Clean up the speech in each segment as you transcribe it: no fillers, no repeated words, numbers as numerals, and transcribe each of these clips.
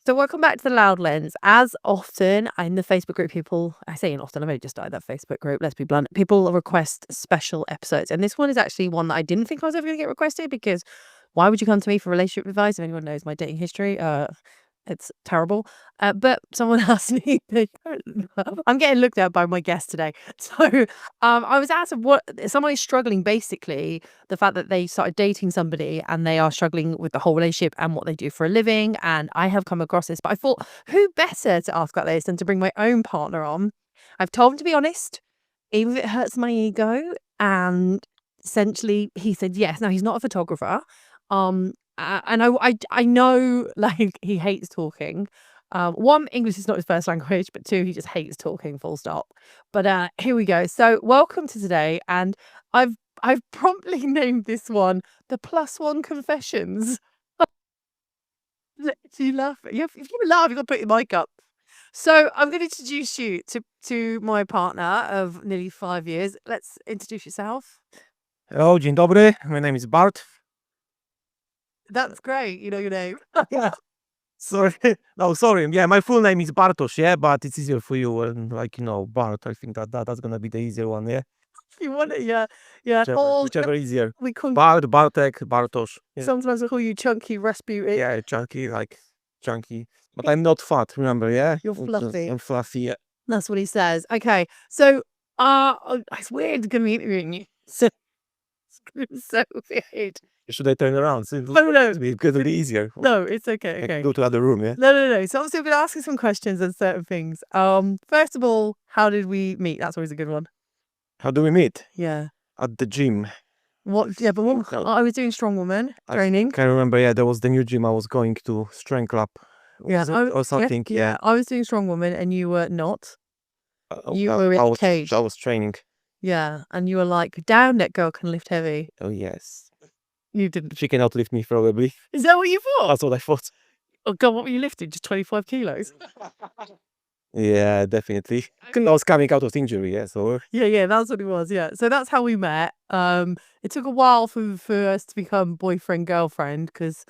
So welcome back to the Loud Lens. As often in the Facebook group, I say often, I've only just started that Facebook group, let's be blunt, people request special episodes. And this one is actually one that I didn't think I was ever going to get requested, because why would you come to me for relationship advice? If anyone knows my dating history, it's terrible. But someone asked me, I'm getting looked at by my guest today. So I was asked what someone is struggling, basically, the fact that they started dating somebody and they are struggling with the whole relationship and what they do for a living. And I have come across this, but I thought, who better to ask about this than to bring my own partner on? I've told him to be honest, even if it hurts my ego. And essentially, he said yes. Now, he's not a photographer. And I know, like, he hates talking. One, English is not his first language, but two, he just hates talking, full stop. But here we go. So welcome to today. And I've promptly named this one the +1 Confessions. Do you laugh? If you laugh, you've got to put your mic up. So I'm going to introduce you to my partner of nearly 5 years. Let's introduce yourself. Hello, dzień dobry. My name is Bart. That's great. You know your name. Yeah. Sorry. No, sorry. Yeah, my full name is Bartosz, yeah, but it's easier for you and Bart. I think that's gonna be the easier one, yeah. You want it, yeah. Yeah. Whichever easier. We call Bart, Bartek, Bartosz. Yeah. Sometimes I call you Chunky Rasputin. Yeah, chunky, chunky. But I'm not fat, remember, yeah? You're fluffy. I'm fluffy, yeah. That's what he says. Okay. So it's weird gonna be interviewing you. So weird. Should I turn around? No. It's gonna be easier. No, it's okay. Okay. Go to the other room, yeah? No. So obviously I'm gonna ask you some questions on certain things. First of all, how did we meet? That's always a good one. How do we meet? Yeah. At the gym. What? Yeah, but what? I was doing strong woman training. I can remember, yeah, there was the new gym I was going to, strength club. Yeah, or something, yeah. I was doing strong woman and you were not. You were in a cage. I was training. Yeah, and you were like, down, that girl can lift heavy. Oh, yes. You didn't. She cannot lift me, probably. Is that what you thought? That's what I thought. Oh, God, what were you lifting? Just 25 kilos? Yeah, definitely. I was coming out of injury, yeah, so... Yeah, that's what it was, yeah. So that's how we met. It took a while for us to become boyfriend, girlfriend, because...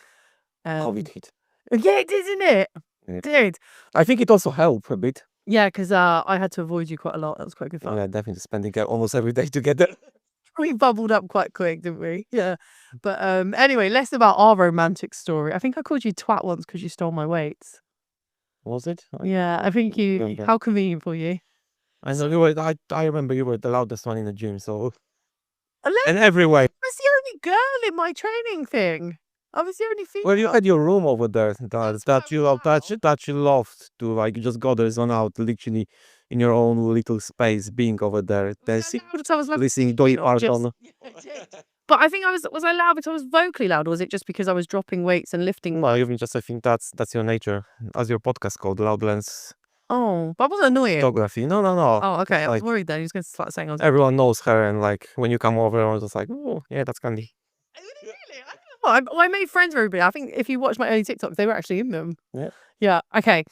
COVID hit. Yeah, it did, didn't it? It did. I think it also helped a bit. Yeah, because I had to avoid you quite a lot. That was quite good fun. Yeah, definitely spending almost every day together. We bubbled up quite quick, didn't we? Yeah. But anyway, less about our romantic story. I think I called you twat once because you stole my weights. Was it? Yeah, I think you... How convenient for you. I know I remember you were the loudest one in the gym, so... And everywhere. I was the only girl in my training thing. I was the only female. Well, you had your room over there that you loved to, like, you just got this one out, literally in your own little space, being over there. Listening to your art on. But I think was I loud because I was vocally loud, or was it just because I was dropping weights and lifting? Well, even just I think that's your nature, as your podcast called, Loud Lens. Oh, but I wasn't annoying. Photography. No. Oh, okay. I was worried then. He was going to start saying I was... Everyone knows her, and like when you come over, I was just like, oh, yeah, that's Khandie. Really? I made friends with everybody. I think if you watch my early TikToks, they were actually in them. Yeah. Yeah. Okay.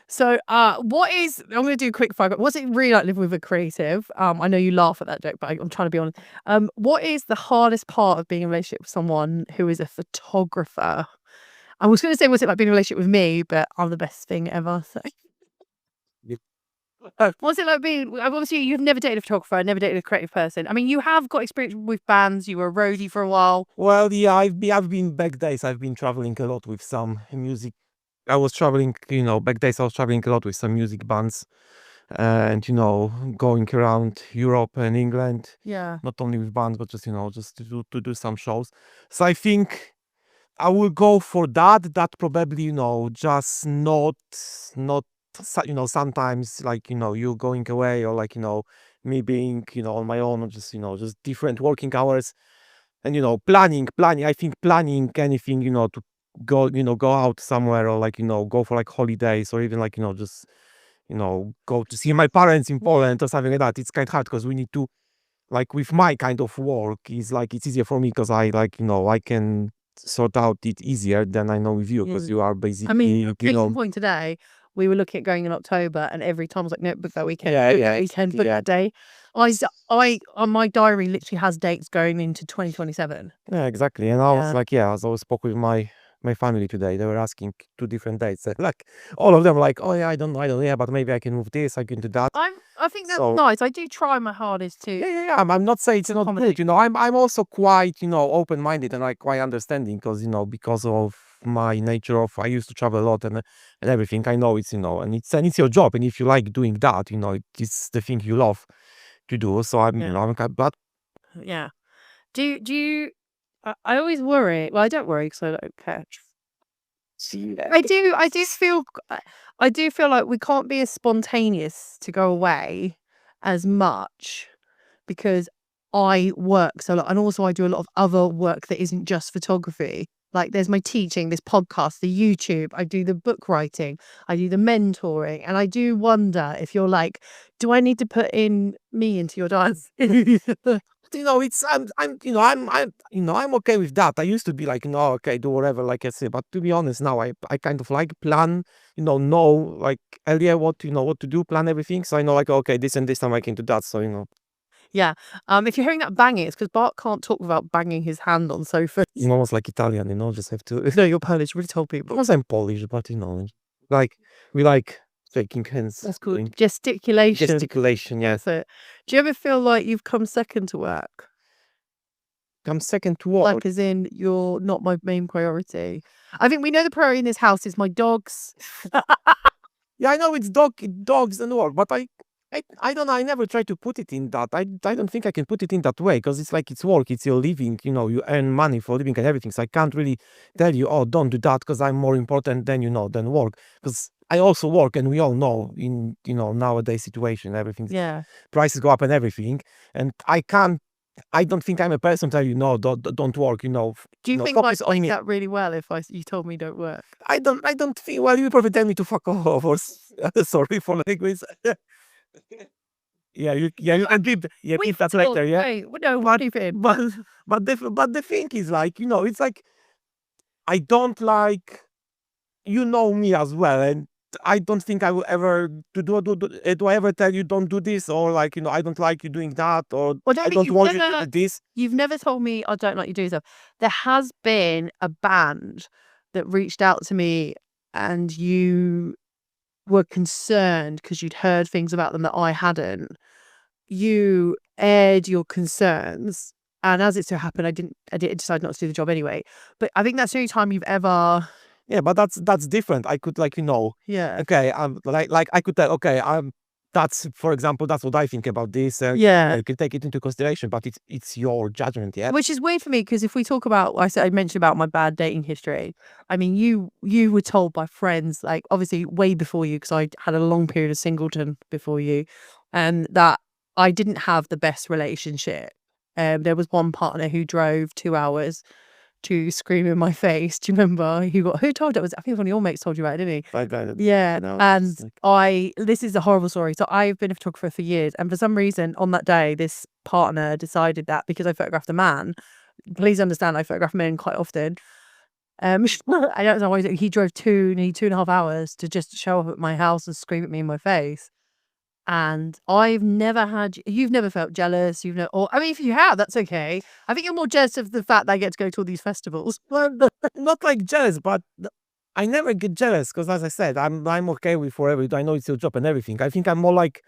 So, I'm going to do a quick fire. What's it really like living with a creative? I know you laugh at that joke, but I'm trying to be honest. What is the hardest part of being in a relationship with someone who is a photographer? I was going to say, what's it like being in a relationship with me, but I'm the best thing ever. So. What's it like being... Obviously, you've never dated a photographer, never dated a creative person. I mean, you have got experience with bands. You were a roadie for a while. Well, yeah, I've been back days. I've been traveling a lot with some music. I was traveling, back days. I was traveling a lot with some music bands, and going around Europe and England. Yeah. Not only with bands, but just to do some shows. So I think I will go for that. That probably just not sometimes like you going away, or like me being on my own, or just different working hours, and planning. I think planning anything to go out somewhere, or like go for like holidays, or even like just go to see my parents in Poland or something like that. It's kind of hard because we need to, like, with my kind of work, is like it's easier for me because I I can sort out it easier than I know with you, because you are basically... I mean, case in point today, we were looking at going in October, and every time I was like, no, book that weekend. Yeah. Weekend, book that day. I on my diary literally has dates going into 2027. Yeah, exactly. And I was like, I always spoke with my my family today. They were asking 2 different dates. Like all of them, like, oh yeah, I don't know, yeah, but maybe I can move this, I can do that. I think that's So nice. I do try my hardest to yeah. I'm not saying it's not accommodate. good. I'm also quite open minded and like quite understanding because of my nature of I used to travel a lot and everything. I know it's and it's your job, and if you like doing that, it's the thing you love to do. So Yeah. but Yeah. Do you I always worry. Well, I don't worry because I don't care. I do feel like we can't be as spontaneous to go away as much because I work so lot, and also I do a lot of other work that isn't just photography. Like there's my teaching, this podcast, the YouTube, I do the book writing, I do the mentoring, and I do wonder if you're like, do I need to put in me into your dance? it's I'm okay with that. I used to be like, no, okay, do whatever, like I say. But to be honest, now I kind of like plan, know like earlier what to do, plan everything. So I know like, okay, this and this time I can do that. So Yeah. If you're hearing that banging, it's because Bart can't talk without banging his hand on sofas. almost like Italian, just have to. No, you're Polish. Really told people. Because I'm Polish, but like we like shaking hands. That's called doing gesticulation. gesticulation. Yes, That's it. Do you ever feel like you've come second to work? come second to what? Like, as in, you're not my main priority. I think we know the priority in this house is my dogs. Yeah, I know it's dogs and work, but I don't know. I never try to put it in that. I don't think I can put it in that way because it's like it's work, it's your living. You earn money for living and everything. So I can't really tell you, oh, don't do that because I'm more important than than work. Because I also work, and we all know in nowadays situation, everything Yeah. prices go up and everything, and I don't think I'm a person to tell you no, don't work. Do you think focus I'd on take me. that really well if you told me don't work? I don't think. Well, you probably tell me to fuck off or sorry for language. Yeah, you can keep that later. Yeah, Wait, no, what do you think? but the thing is like it's like I don't like me as well, and I don't think I will ever do I ever tell you don't do this, or like I don't like you doing that, or Well, I don't want you to do this. You've never told me I don't like you doing stuff. There has been a band that reached out to me and you were concerned because you'd heard things about them that I hadn't. You aired your concerns, and as it so happened, I did decide not to do the job anyway. But I think that's the only time you've ever. Yeah, but that's different. I could Yeah. okay, like I could tell, okay, that's for example, that's what I think about this. Yeah. You can take it into consideration, but it's your judgment, yeah. Which is weird for me because if we talk about, I mentioned about my bad dating history. I mean, you were told by friends, like obviously way before you, because I had a long period of singleton before you, and that I didn't have the best relationship. There was one partner who drove 2 hours to scream in my face. Do you remember? Who told it? I think one of your mates told you about it, didn't he? Yeah. No, And it's this is a horrible story. So I've been a photographer for years, and for some reason on that day, this partner decided that because I photographed a man, please understand I photograph men quite often. I don't know why he drove nearly 2.5 hours to just show up at my house and scream at me in my face. And you've never felt jealous. Or I mean, if you have, that's okay. I think you're more jealous of the fact that I get to go to all these festivals. well, not like jealous, but I never get jealous because, as I said, I'm okay with forever. I know it's your job and everything. I think I'm more like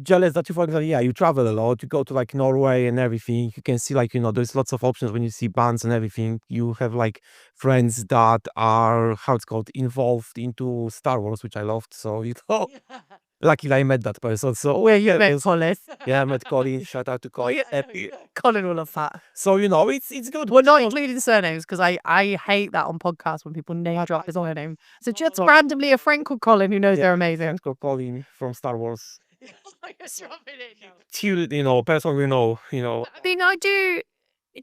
jealous that you, for example, yeah, you travel a lot, you go to like Norway and everything. You can see like there's lots of options when you see bands and everything. You have like friends that are how it's called involved into Star Wars, which I loved. So luckily I met that person. So Where you met Colin? yeah, I met Colin. Shout out to Colin. Colin will love that. So it's good. We're not including surnames because I hate that on podcasts when people name drop his surname. So just randomly a friend called Colin who knows they're amazing. Friend called Colin from Star Wars. Person we know. I mean, I do.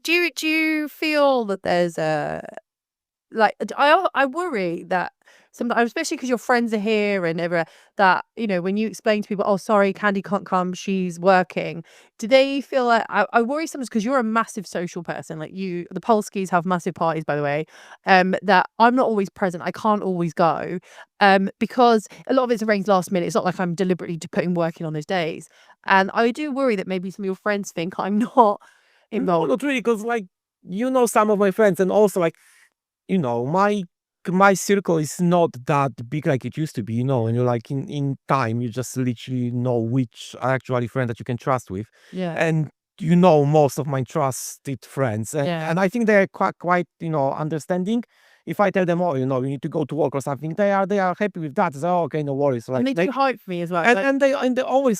Do you feel that there's like I worry that sometimes, especially because your friends are here and everywhere, that when you explain to people, oh sorry, Khandie can't come, she's working. Do they feel like I worry sometimes because you're a massive social person, like the Polskis have massive parties, by the way, that I'm not always present. I can't always go, because a lot of it's arranged last minute. It's not like I'm deliberately putting work in on those days, and I do worry that maybe some of your friends think I'm not No, involved. not really, because like some of my friends, and also like you know, my circle is not that big like it used to be, you know, and you're like in time you just literally know which are actually friends that you can trust with. Yeah. And you know most of my trusted friends. Yeah. And I think they're quite, you know, understanding. If I tell them, oh, you know, you need to go to work or something, they are happy with that. They say, oh, okay, no worries. And Like they they do hype for me as well. and Like, they always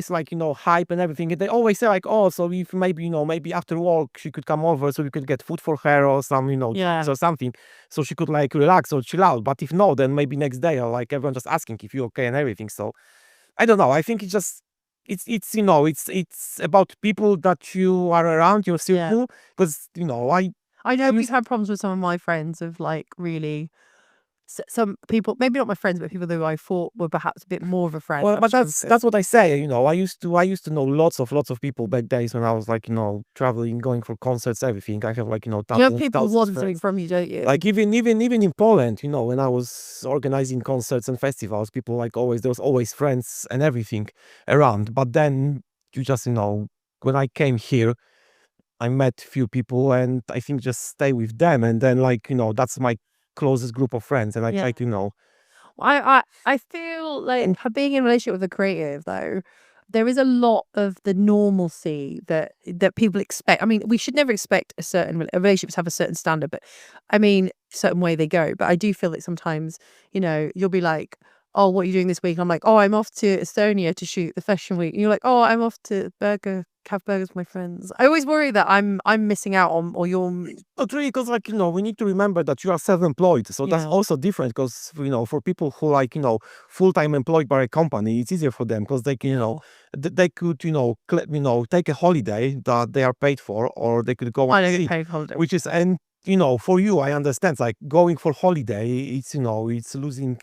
like, you know, hype and everything. And they always say like, oh, so if maybe, you know, maybe after work she could come over so we could get food for her or some, you know, yeah. or something, so she could like relax or chill out. But if no, then maybe next day, or like everyone just asking if you're okay and everything. So I don't know. I think it's just it's you know, it's about people that you are around your Yeah. circle. Because you know, I know we've used had problems with some of my friends of like really some people, maybe not my friends, but people who I thought were perhaps a bit more of a friend. well, Like but that's what I say. You know, I used to know lots of people back days when I was like, you know, traveling, going for concerts, everything. I have like, you know, you have thousands people who thousands of want something friends. from you, don't you? Like even in Poland, you know, when I was organizing concerts and festivals, people like always there was always friends and everything around. But then you just, you know, when I came here, I met few people and I think just stay with them, and then like, you know, that's my closest group of friends, and I Yeah. try to, you know. I feel like being in a relationship with a creative though, there is a lot of the normalcy that people expect. I mean, we should never expect a certain relationships have a certain standard, but I mean, certain way they go. But I do feel that sometimes, you know, you'll be like, "Oh, what are you doing this week?" And I'm like, "Oh, I'm off to Estonia to shoot the fashion week." And you're like, "Oh, I'm off to have burgers with my friends." I always worry that I'm missing out on, or you're, Not really, because like, you know, we need to remember that you are self-employed, so that's yeah, also different. Because, you know, for people who like, you know, full-time employed by a company, it's easier for them because they can, you know, they could, you know, you know, take a holiday that they are paid for, or they could go I and don't get see, paid holiday. which is, and you know, for you, I understand, like going for holiday, it's, you know, it's losing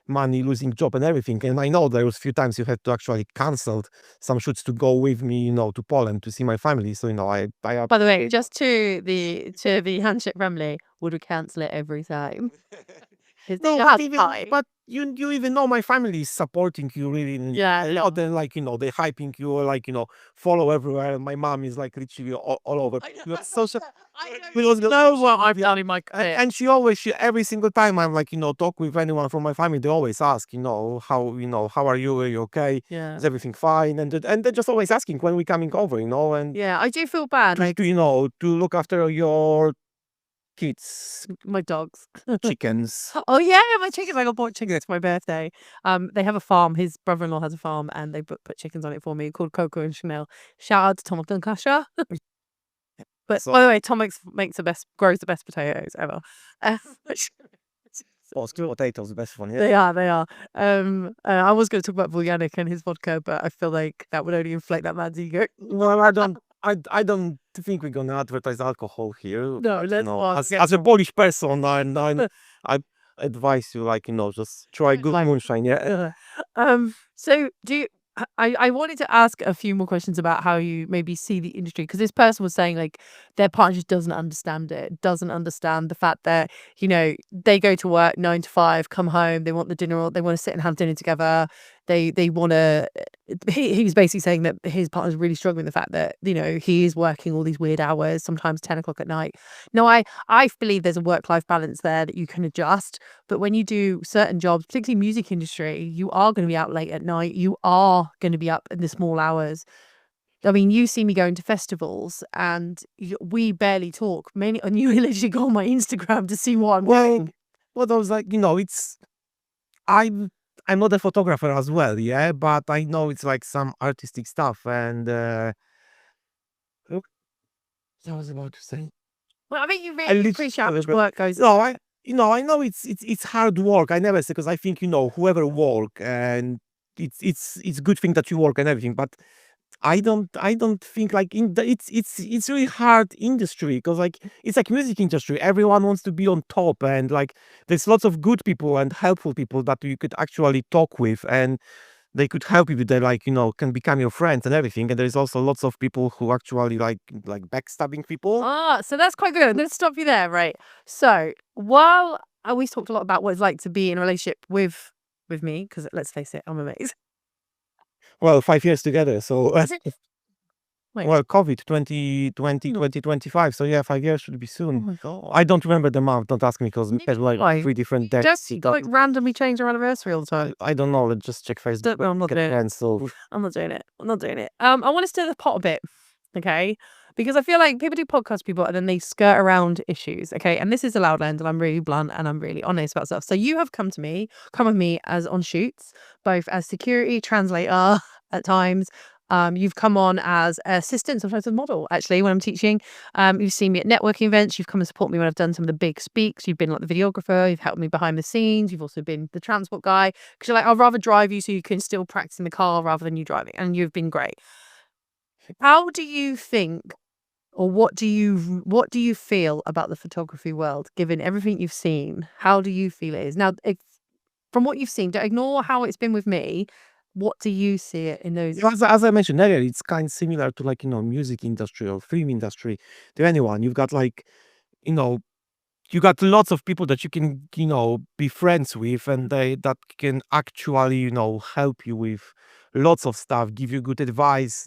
money, losing job and everything. And I know there was few times you had to actually cancel some shoots to go with me, you know, to Poland to see my family. So, you know, I By the way, just to the handshake family, would we cancel it every time? Because they No, don't but have even time. but you even know my family is supporting you really Yeah, a lot, and like, you know, they hyping you, like, you know, follow everywhere. And my mom is like literally all over I know. social. I Because don't know what I've done in my career. and she always, every single time I'm like, you know, talk with anyone from my family, they always ask, you know, how are you? Are you okay? Yeah. Is everything fine? And they're just always asking when we coming over, you know, and Yeah, I do feel bad, like, you know, to look after your kids, my dogs. chickens. Oh, yeah, my chickens, I got bought chickens for my birthday. They have a farm, his brother-in-law has a farm, and they put chickens on it for me called Coco and Chanel. Shout out to Tom and Kasha. But So, by the way, Tom grows the best potatoes ever. Uh, potatoes, the best one, yeah. they are. I was gonna talk about Vulganic and his vodka, but I feel like that would only inflate that man's ego. Well, I don't think we're gonna advertise alcohol here. No, But, you let's know, not as get a wrong. Polish person, I advise you, like, you know, just try good Like, moonshine, yeah. so do you, I wanted to ask a few more questions about how you maybe see the industry, because this person was saying like their partner just doesn't understand it, doesn't understand the fact that, you know, they go to work 9 to 5, come home, they want the dinner, or they want to sit and have dinner together. They want to. He was basically saying that his partner's really struggling with the fact that, you know, he is working all these weird hours, sometimes 10 o'clock at night. No, I believe there's a work life balance there that you can adjust. But when you do certain jobs, particularly music industry, you are going to be out late at night. You are going to be up in the small hours. I mean, you see me going to festivals, and we barely talk. Mainly, and you literally go on my Instagram to see what I'm Well, doing. I was like, you know, I'm I'm not a photographer as well, yeah, but I know it's like some artistic stuff. And what I was about to say. Well, I mean, you I really appreciate how literally, much work goes. no, I know it's hard work. I never say, because I think, you know, whoever work, and it's good thing that you work and everything. But I don't think like in the it's really hard industry, because like it's like music industry. Everyone wants to be on top, and like there's lots of good people and helpful people that you could actually talk with, and they could help you with that, like, you know, can become your friends and everything. And there's also lots of people who actually like backstabbing people. Ah, so that's quite good. Let's stop you there, right? So while I always talked a lot about what it's like to be in a relationship with me, because let's face it, I'm amazing. Well, 5 years together, so Wait. Well, COVID 2020, 2025. So yeah, 5 years should be Oh soon. my God. I don't remember the month. Don't ask me because Neither there's like do I. 3 different You dates. just like randomly change our anniversary all the time. I don't know. Let's just check Facebook. I'm not Get doing it. cancelled. I'm not doing it. I'm not doing it. I want to stir the pot a bit, okay? Because I feel like people do podcast people and then they skirt around issues, okay? And this is a loud lens and I'm really blunt and I'm really honest about stuff. So you have come with me as on shoots, both as security translator at times. You've come on as assistant, sometimes a model, actually, when I'm teaching. You've seen me at networking events. You've come and support me when I've done some of the big speaks. You've been like the videographer. You've helped me behind the scenes. You've also been the transport guy. Because you're like, I'd rather drive you so you can still practice in the car rather than you driving. And you've been great. How do you think, or what do you feel about the photography world, given everything you've seen? How do you feel it is? Now, from what you've seen, don't ignore how it's been with me. What do you see it in those? As I mentioned earlier, it's kind of similar to like, music industry or film industry, to anyone. You've got like, you know, you got lots of people that you can, be friends with, and that can actually, help you with lots of stuff, give you good advice.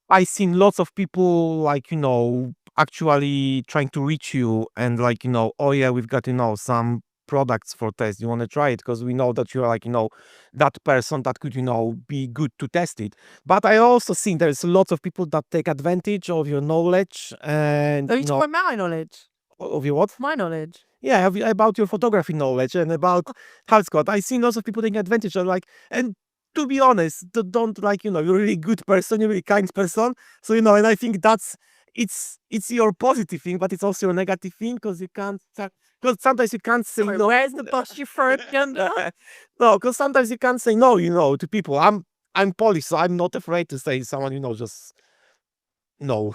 I seen lots of people like, actually trying to reach you and like, oh yeah, we've got, some products for test. You want to try it? Because we know that you're like, that person that could, be good to test it. But I also seen there's lots of people that take advantage of your knowledge and, Are you talking about my knowledge? of your what? My knowledge. Yeah, about your photography knowledge and about how it's got. I seen lots of people taking advantage of like, and to be honest, don't like, you're a really good person, you're a really kind person. So, and I think it's your positive thing, but it's also your negative thing because you can't, because sometimes you can't say no. Where's the bus you throw under? No, because sometimes you can't say no, to people. I'm Polish, so I'm not afraid to say someone, just no.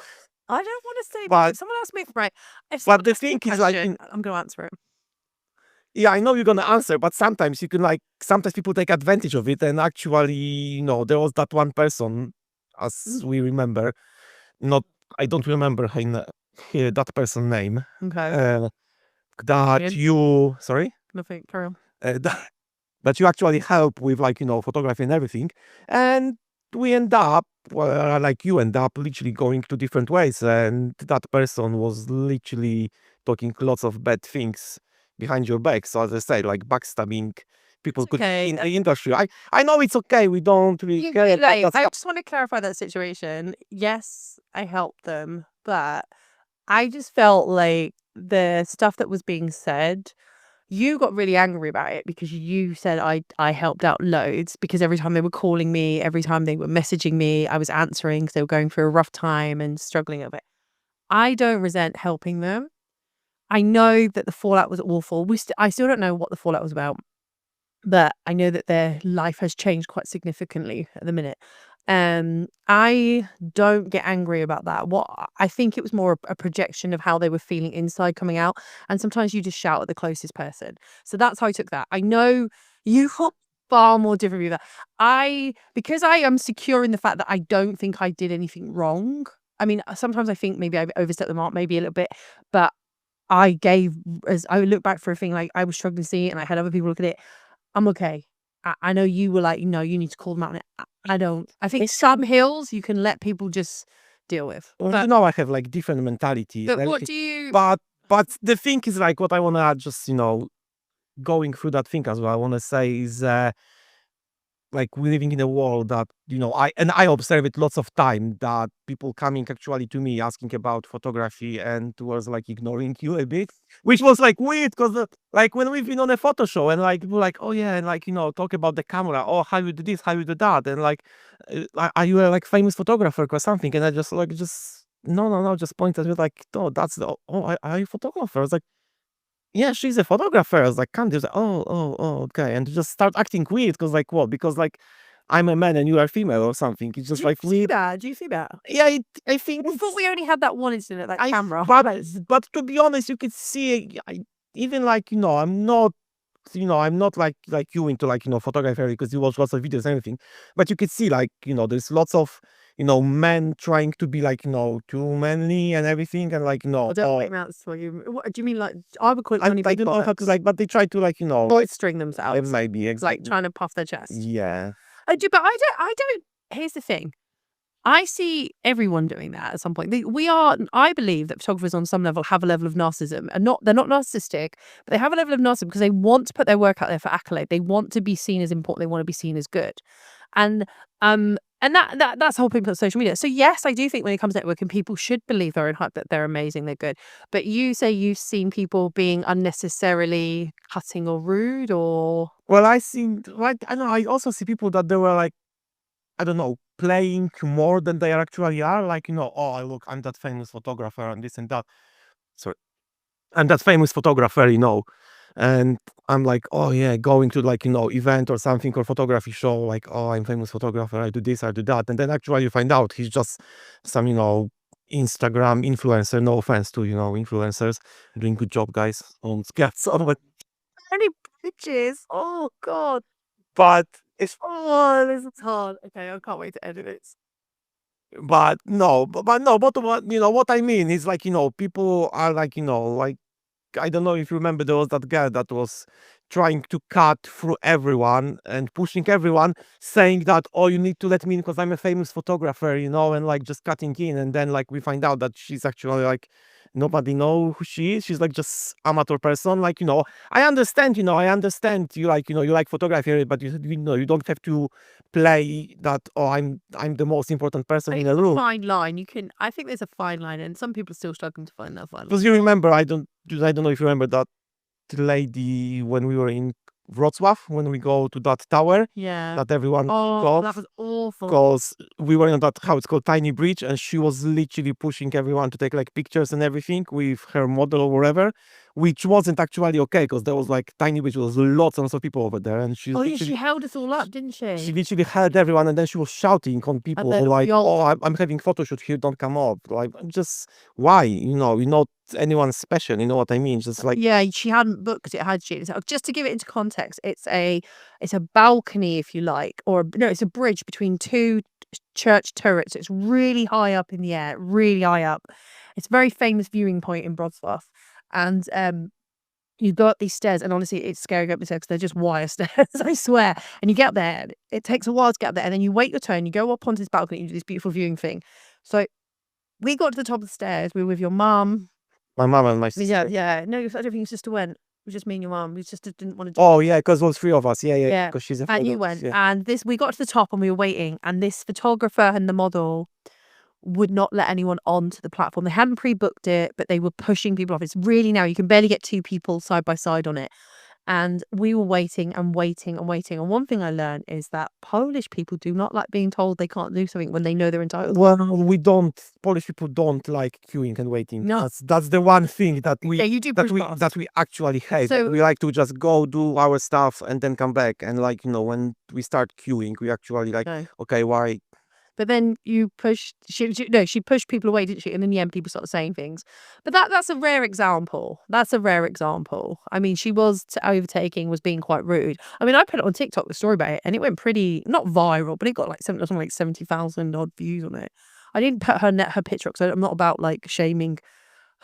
I don't want to say, But if someone asks me, right, but the thing is like, I'm going to answer it. yeah, I know you're gonna answer, but sometimes you can like sometimes people take advantage of it, and actually, there was that one person, as we remember, not I don't remember that person's name. Okay. That Ian? you sorry, Nothing. Carry on. that you actually help with like photography and everything, and we end up like you end up literally going to different ways, and that person was literally talking lots of bad things behind your back. So as I say, like backstabbing people It's could okay. in the industry. I know it's okay. We don't really care. I just want to clarify that situation. Yes, I helped them, but I just felt like the stuff that was being said, you got really angry about it because you said I helped out loads, because every time they were calling me, every time they were messaging me, I was answering because they were going through a rough time and struggling a bit. I don't resent helping them. I know that the fallout was awful. I still don't know what the fallout was about, but I know that their life has changed quite significantly at the minute. I don't get angry about that. What I think it was more a projection of how they were feeling inside coming out. And sometimes you just shout at the closest person. So that's how I took that. I know you got far more different with that. Because I am secure in the fact that I don't think I did anything wrong. I mean, sometimes I think maybe I've overstepped the mark, maybe a little bit, but as I look back for a thing, like I was struggling to see it and I had other people look at it. I'm okay. I know you were like, no, you need to call them out on it. I don't. I think some hills you can let people just deal with. Well, But, I have like different mentality. but what do you? But the thing is like what I want to add, just going through that thing as well. I want to say is like we're living in a world that I observe it lots of time that people coming actually to me asking about photography and was like ignoring you a bit, which was like weird because like when we've been on a photo show and like people like, oh yeah, and like talk about the camera, oh how you do this, how you do that, and like are you a like famous photographer or something, and I just like just no just pointed with like, no, that's the are you a photographer? I was like, yeah, she's a photographer. I was like, Khandie. Was like, oh, okay. And just start acting weird because, like, what? Because, like, I'm a man and you are female or something. It's just like weird. Do you see that? Yeah, I think. I thought we only had that one incident, that camera. But to be honest, you could see, even like, I'm not. I'm not like you into like photography because you watch lots of videos and everything, but you could see like there's lots of men trying to be like too manly and everything, and like I don't think that's what you. What do you mean? Like I would call it. I don't know how to like, but they try to like string themselves. maybe It's like trying to puff their chest. yeah. I do, but I don't. Here's the thing. I see everyone doing that at some point. I believe that photographers on some level have a level of narcissism, and they're not narcissistic, but they have a level of narcissism because they want to put their work out there for accolade. They want to be seen as important. They want to be seen as good. And that's the whole point of social media. So yes, I do think when it comes to networking, people should believe their own hype, that they're amazing, they're good. But you say you've seen people being unnecessarily cutting or rude or Well, I think, like, I know, I also see people that they were like, I don't know, playing more than they actually are. Like, oh, look, I'm that famous photographer and this and that. Sorry. I'm that famous photographer, and I'm like, oh yeah, going to like, event or something or photography show, like, oh, I'm famous photographer, I do this, I do that. And then actually you find out he's just some, Instagram influencer. No offense to, influencers. Doing good job, guys. On scats on it. any bitches. Oh God. But it's Oh, this is hard. Okay, I can't wait to edit it. but no, but no, but what what I mean is like, people are like, like, I don't know if you remember, there was that girl that was trying to cut through everyone and pushing everyone, saying that, oh, you need to let me in because I'm a famous photographer, and like just cutting in. And then like we find out that she's actually like nobody know who she is. She's like just amateur person. Like, I understand you like, you like photography, but you don't have to play that, oh, I'm the most important person in It's the a room. fine line. I think there's a fine line, and some people are still struggling to find that fine line. Because you remember, I don't know if you remember that lady when we were in Wrocław, when we go to that tower Yeah. that everyone Oh, got, that was awful. because we were on that, how it's called, tiny bridge, and she was literally pushing everyone to take like pictures and everything with her model or whatever, which wasn't actually okay because there was like tiny bridge, there was lots and lots of people over there, and Oh yeah, she held us all up, didn't she she? literally held everyone, and then she was shouting on And people then like, we all "Oh, I'm having photo shoot here. Don't come up." Like, just why? You're not anyone special. You know what I mean? Just like, yeah, she hadn't booked it, had she? So just to give it into context, it's a balcony, if you like, or no, it's a bridge between two church turrets. It's really high up in the air, really high up. It's a very famous viewing point in Wrocław, and you go up these stairs, and honestly, it's scary to go up the stairs because they're just wire stairs, I swear. And you get up there, and it takes a while to get up there, and then you wait your turn, you go up onto this balcony, you do this beautiful viewing thing. So we got to the top of the stairs. We were with your mum. my mom and my Yeah, sister. yeah. No, I don't think your sister went. It was just me and your mum. We just didn't want to do Oh yeah, because it was three of us. Yeah, yeah. yeah. Because she's a And photo. you went, Yeah. and we got to the top and we were waiting, and this photographer and the model would not let anyone onto the platform. They hadn't pre-booked it, but they were pushing people off. It's really now you can barely get two people side by side on it. And we were waiting and waiting and waiting. And one thing I learned is that Polish people do not like being told they can't do something when they know they're entitled. Well, we don't. Polish people don't like queuing and waiting. No. That's the one thing that Yeah, you do push past. that we actually hate. So- We like to just go do our stuff and then come back. And like, when we start queuing, we actually like, No. okay, why? But then you pushed she pushed people away, didn't she? And in the end, people started saying things. But that's a rare example. That's a rare example. I mean, she was overtaking, was being quite rude. I mean, I put it on TikTok, the story about it, and it went pretty, not viral, but it got like something like 70,000 odd views on it. I didn't put her picture up, so I'm not about like shaming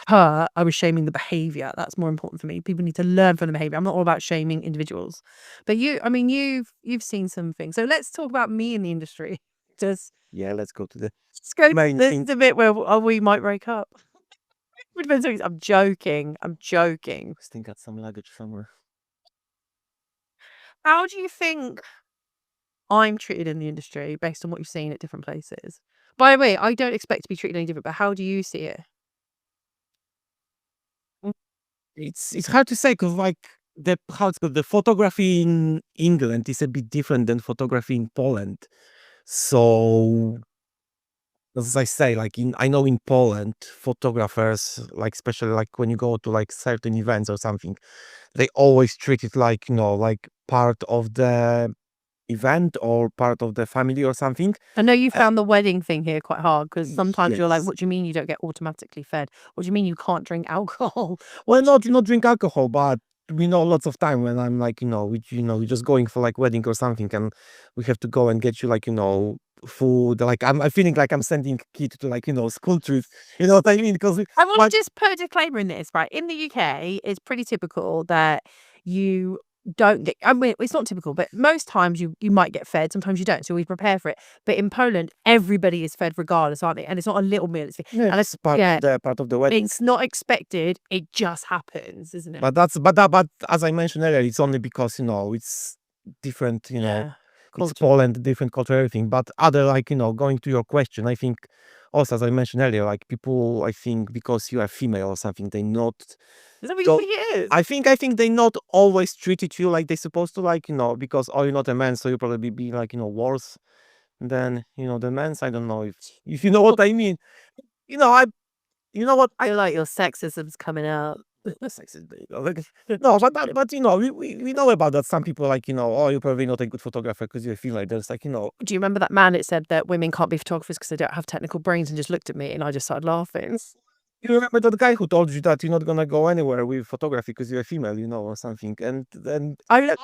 her. I was shaming the behavior. That's more important for me. People need to learn from the behavior. I'm not all about shaming individuals. But you've seen some things. So let's talk about me in the industry. Just Yeah, let's go to the Let's go to main thing. the bit where we might break up. I'm joking. I'm joking. I think got some luggage somewhere. How do you think I'm treated in the industry based on what you've seen at different places? By the way, I don't expect to be treated any different, but how do you see it? It's hard to say because like the photography in England is a bit different than photography in Poland. So as I say, like I know in Poland, photographers, like especially like when you go to like certain events or something, they always treat it like, like part of the event or part of the family or something. I know you found the wedding thing here quite hard because sometimes you're like, Yes. what do you mean you don't get automatically fed? What do you mean you can't drink alcohol? Well, not drink alcohol, but lots of time when I'm like, we're just going for like wedding or something, and we have to go and get you like, food. Like I'm feeling like I'm sending kid to like, school trip. You know what I mean? Because I want to just put a disclaimer in this, right? In the UK, it's pretty typical that you don't get, I mean, it's not typical, but most times you might get fed, sometimes you don't, so we prepare for it. But in Poland, everybody is fed regardless, aren't they? And it's not a little meal, it's Yeah, and it's part of the wedding. it's not expected, it just happens, isn't it? But as I mentioned earlier, it's only because it's different. Yeah. It's Culture. Poland, different culture, everything. But other like going to your question, I think also as I mentioned earlier, like people, I think because you are female or something, they not. Is that what you Don't, think it is? I think they not always treated you like they're supposed to, like because you're not a man, so you probably be like worse than the men's. I don't know if you know what I mean. I I feel like your sexism's coming out. sexist. Like, no, but we know about that. Some people like oh, you're probably not a good photographer because you feel like there's like Do you remember that man that said that women can't be photographers because they don't have technical brains, and just looked at me and I just started laughing? You remember that guy who told you that you're not gonna go anywhere with photography because you're a female, or something, and then I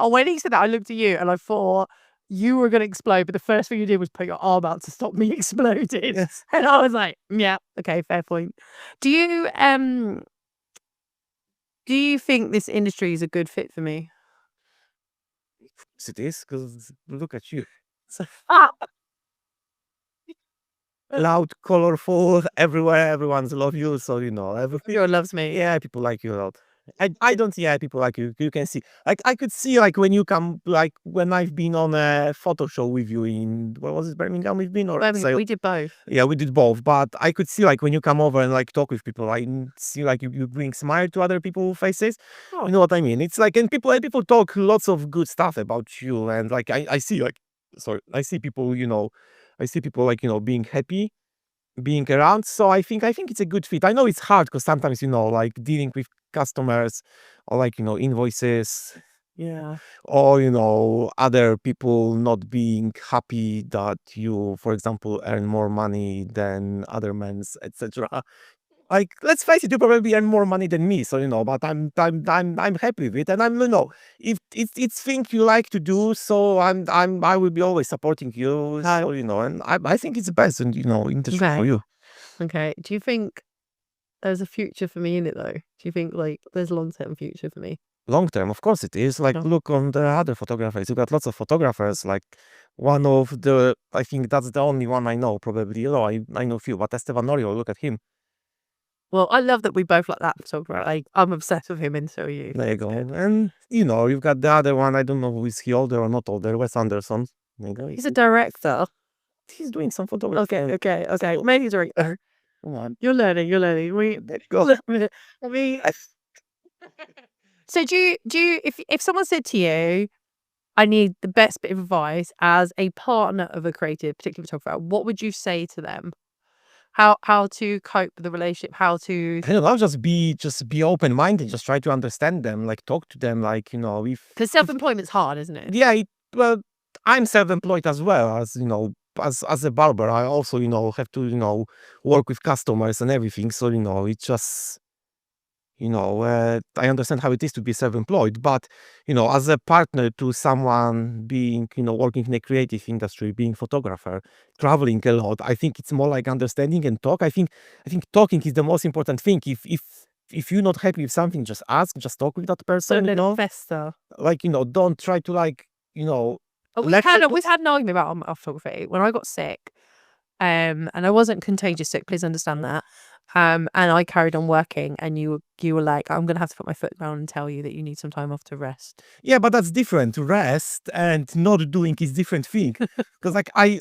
when he said that, I looked at you and I thought you were going to explode, but the first thing you did was put your arm out to stop me exploding. yes, And I was like, yeah, okay, fair point. Do you think this industry is a good fit for me? it is because look at you, Ah, loud, colorful, everywhere, everyone's love you, so everything. everyone loves me. Yeah, people like you a lot. I don't. Yeah, people like you. You can see. Like I could see like when you come. Like when I've been on a photo show with you in what was it, Birmingham? We've been or Birmingham, we did both. yeah, we did both. But I could see like when you come over and like talk with people, I see like you bring smile to other people's faces. Oh, You know what I mean? It's like and people talk lots of good stuff about you, and like I see like sorry, I see people. I see people like being happy being around. So I think it's a good fit. I know it's hard because sometimes like dealing with customers or like invoices yeah. or other people not being happy that you, for example, earn more money than other men's, etc. Like let's face it, you probably earn more money than me, so but I'm happy with it, and I'm if it's thing you like to do, so I will be always supporting you, so and I think it's the best and industry for Okay. you. Okay. Do you think there's a future for me in it though? Do you think like there's a long-term future for me? Long term, of course it is. Like No. look on the other photographers. You got lots of photographers. Like one of I think that's the only one I know. Probably, I know few, but Esteban Norio. Look at him. Well, I love that we both like that photographer. Like, I'm obsessed with him, and so are you. There you go. And you've got the other one. I don't know is he older or not older. Wes Anderson. There you go. He's a director. He's doing some photography. Okay. Maybe he's a director. Come on. You're learning. We There you go. I mean, so do you if someone said to you, I need the best bit of advice as a partner of a creative, particularly photographer, what would you say to them? How to cope with the relationship? How to I don't know. Just be open minded. Just try to understand them. Like talk to them. Like if because self-employment's hard, isn't it? yeah. Well, I'm self-employed as well as as a barber. I also have to work with customers and everything. So it's just I understand how it is to be self-employed, but as a partner to someone being working in a creative industry, being photographer, traveling a lot, I think it's more like understanding and talk. I think talking is the most important thing. If you're not happy with something, just ask, just talk with that person. Don't let it fester. Like don't try to like We've had an argument about our photography when I got sick. And I wasn't contagious sick, please understand that. And I carried on working, and you were like, I'm gonna have to put my foot down and tell you that you need some time off to rest. Yeah, but that's different. Rest and not doing is different thing. Because like I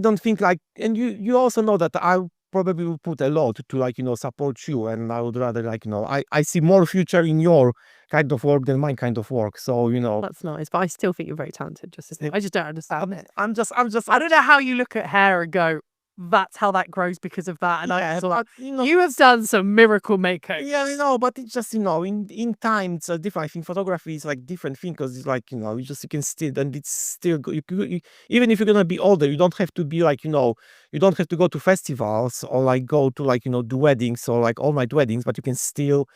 don't think like, and you also know that I probably will put a lot to like support you, and I would rather like I see more future in your kind of work than my kind of work. So That's nice, but I still think you're very talented. I just don't understand it. I'm just I don't know how you look at hair and go, that's how that grows because of that. And yeah, I thought, but, you have done some miracle makeovers. yeah, I know, but it's just in time it's a different. I think photography is like different thing because it's like you can still and it's still even if you're gonna be older, you don't have to be like you don't have to go to festivals or like go to like do weddings or like all night weddings, but you can still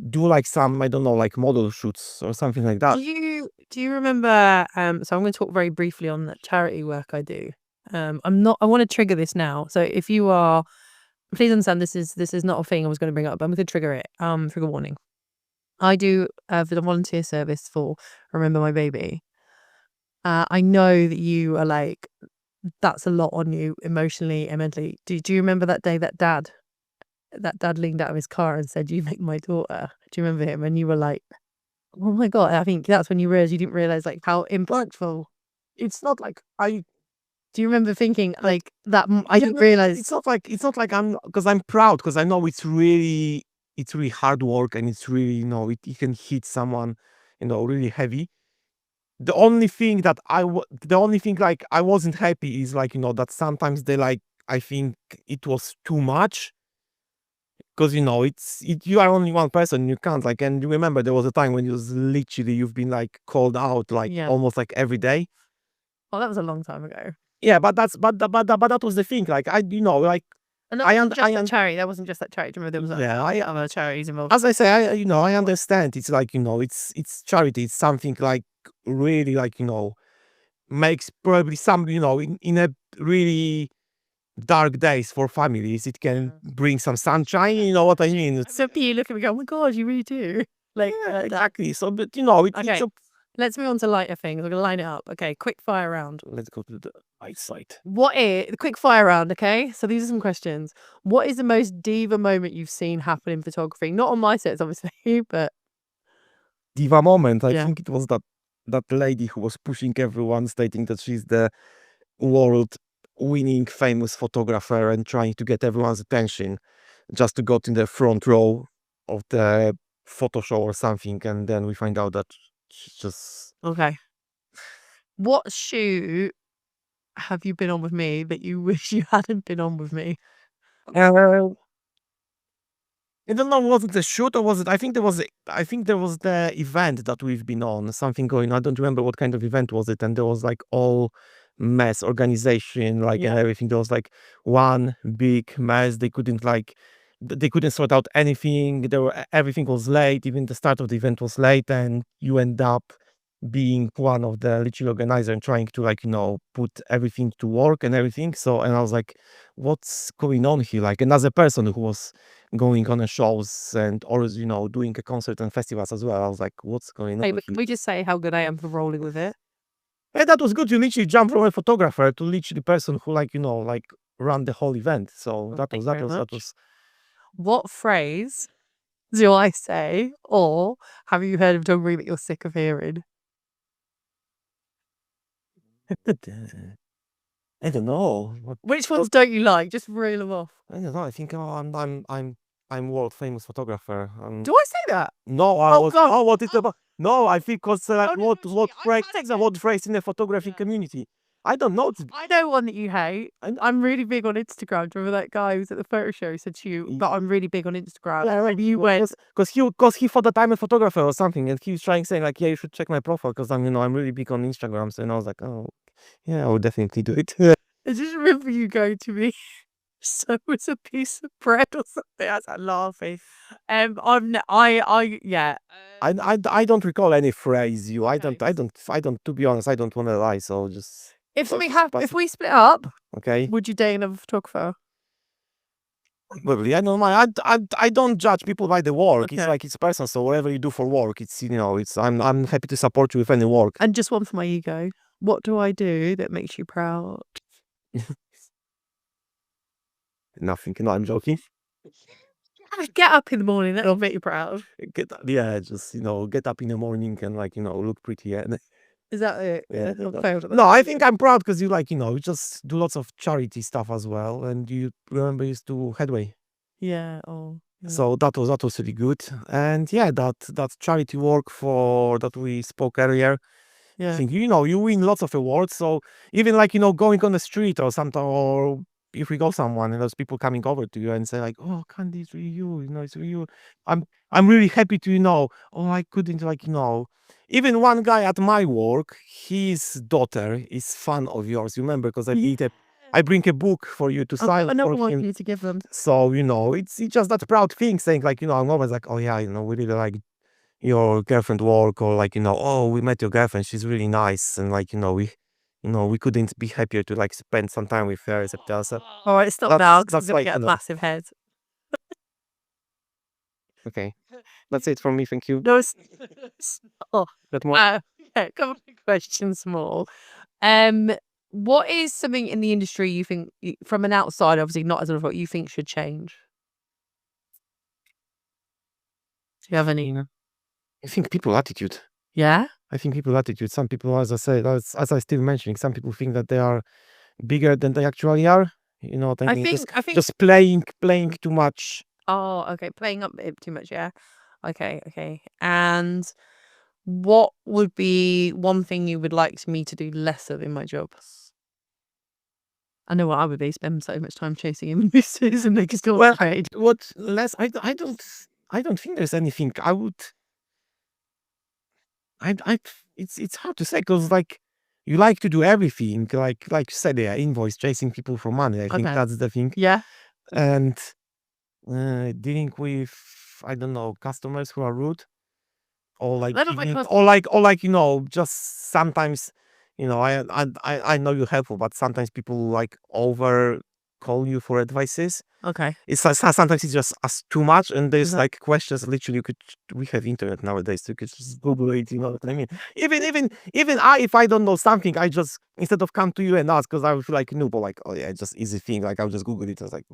do like some I don't know like model shoots or something like that. Do you remember? So I'm going to talk very briefly on the charity work I do. I want to trigger this now. So if you are, please understand this is not a thing I was going to bring up, but I'm going to trigger it. Trigger warning. I do the volunteer service for Remember My Baby. I know that you are like, that's a lot on you emotionally and mentally. Do you remember that day that dad leaned out of his car and said, "You make my daughter"? Do you remember him? And you were like, "Oh my God." I think that's when you didn't realize like how impactful. It's not like I Do you remember thinking like that? I didn't realize. it's not like I'm proud, because I know it's really hard work, and it's really, it can hit someone, really heavy. The only thing like I wasn't happy is like, that sometimes they like, I think it was too much, because you are only one person, you can't like, and you remember there was a time when you've been like called out like Yeah. almost like every day. Oh, that was a long time ago. Yeah, but that was the thing. Like like And that I wasn't just I that charity. That wasn't just that charity. Do you remember there was yeah, other charities involved? as I say, I understand. It's like, it's charity. It's something like really like, makes probably some, in a really dark days for families, it can bring some sunshine. You know what I mean? So you look at me and go, "Oh my God, you really do." Like, Yeah, that. exactly. So, but Okay. Let's move on to lighter things. We're gonna line it up. Okay, quick fire round. let's go to the light side. What is the quick fire round? Okay, so these are some questions. What is the most diva moment you've seen happen in photography? Not on my sets, obviously, but Diva moment. I yeah. think it was that lady who was pushing everyone, stating that she's the world winning famous photographer and trying to get everyone's attention just to go to the front row of the photo show or something, and then we find out that she's just Okay. What shoot have you been on with me that you wish you hadn't been on with me? I don't know, was it a shoot or was it? I think there was the event that we've been on, something going. I don't remember what kind of event was it, and there was like all mess organization, like, and Yeah. everything. There was like one big mess. They couldn't sort out anything. Everything was late. Even the start of the event was late, and you end up being one of the literally organizer and trying to like, put everything to work and everything. So, and I was like, what's going on here? Like, another person who was going on a shows and or doing a concert and festivals as well. I was like, what's going on Hey, but here? can we just say how good I am for rolling with it? And that was good. You literally jump from a photographer to literally the person who like, like run the whole event. So Well, that thank was you very that much. was What phrase do I say, or have you heard of photography that you're sick of hearing? I don't know. Which ones don't you like? Just reel them off. I don't know. I think, I'm world famous photographer. Do I say that? No, Oh, God. oh, what is about? No, I think because like Oh, no, no, what phrase in the photography community? I don't know. I know one that you hate. I- I'm really big on Instagram. Do you remember that guy who was at the photo show who said to you, but I'm really big on Instagram. Yeah, And you went, because he thought that I'm a photographer or something, and he was trying saying like, yeah, you should check my profile because I'm really big on Instagram. So, and I was like, oh, yeah, I would definitely do it. I just remember you going to me. So it's a piece of bread or something. I was like laughing. Yeah. I don't recall any phrase. To be honest, I don't want to lie. So just If we split up, okay. would you date another photographer? Probably. I don't mind. I don't judge people by the work. It's Okay. like it's a person. So whatever you do for work, it's I'm happy to support you with any work. And just one for my ego. What do I do that makes you proud? Nothing. No, I'm joking. Get up in the morning, that'll make you proud. Just get up in the morning and like look pretty. Yeah. Is that it? Yeah. I failed at that. No, I think I'm proud because you just do lots of charity stuff as well, and you remember used to Headway. Yeah. Oh. Yeah. So that was really good, and yeah, that charity work for that we spoke earlier. I Yeah. think you win lots of awards. So even like going on the street or something, or if we go someone and there's people coming over to you and say like, "Oh, Khandie, it's really you. It's really you." I'm really happy to Oh, I couldn't like Even one guy at my work, his daughter is fan of yours. You remember because I bring a book for you to sign I know for what him. you to give them. So it's just that proud thing saying like I'm always like, oh yeah, we really like your girlfriend work, or like oh, we met your girlfriend, she's really nice, and like we couldn't be happier to like spend some time with her, etc. So All right, stop now because that's I'm gonna like get a massive head. okay. That's it from me. Thank you. No, it's oh, Got more? yeah, a couple of questions more. What is something in the industry you think, from an outside, obviously not as a what you think should change? Do you have any? I think people attitude. Yeah, I think people attitude. Some people, as I said, as I still mentioning, some people think that they are bigger than they actually are. I Thinking think. just playing too much. Oh, okay, playing up it too much. Yeah. Okay, okay. And what would be one thing you would like me to do less of in my job? I know what I would be. Spend so much time chasing investors and making still Well, trade. what less? I don't think there's anything. I would. I. It's hard to say because like you like to do everything. Like you said, yeah, invoice chasing people for money. I think Okay. that's the thing. Yeah. And dealing with I don't know customers who are rude. Or like None of my even cus- or like just sometimes I know you're helpful, but sometimes people like over call you for advices. Okay. Sometimes it's just as too much, and Is there's that like questions. Literally, we have internet nowadays, so you could just Google it. You know what I mean? Even if I don't know something, I just instead of come to you and ask because I would feel like noob or like oh yeah, just easy thing. Like I'll just Google it. I was like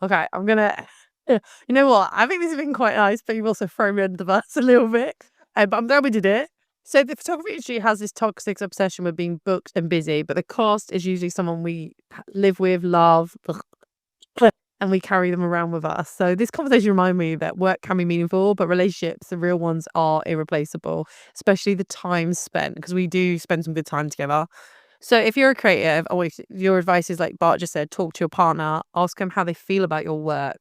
okay? I'm gonna. You know what? I think this has been quite nice, but you've also thrown me under the bus a little bit. But I'm glad we did it. So the photography industry has this toxic obsession with being booked and busy, but the cost is usually someone we live with, love, and we carry them around with us. So this conversation reminded me that work can be meaningful, but relationships, the real ones, are irreplaceable, especially the time spent, because we do spend some good time together. So if you're a creative, always your advice is like Bart just said, talk to your partner, ask them how they feel about your work.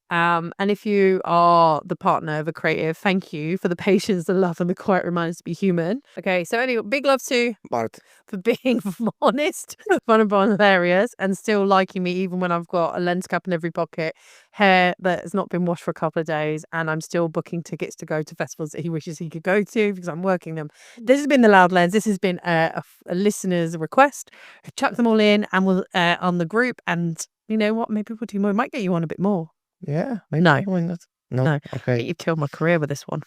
And if you are the partner of a creative, thank you for the patience, the love, and the quiet reminders to be human. Okay, so anyway, big love to Bart. for being honest, vulnerable, and hilarious, and still liking me even when I've got a lens cap in every pocket, hair that has not been washed for a couple of days, and I'm still booking tickets to go to festivals that he wishes he could go to because I'm working them. This has been the Loud Lens. This has been a listener's request. Chuck them all in, and we'll on the group. And you know what? Maybe we'll do more. We might get you on a bit more. Yeah, maybe. No. Why not? No. No, I Okay. think you've killed my career with this one.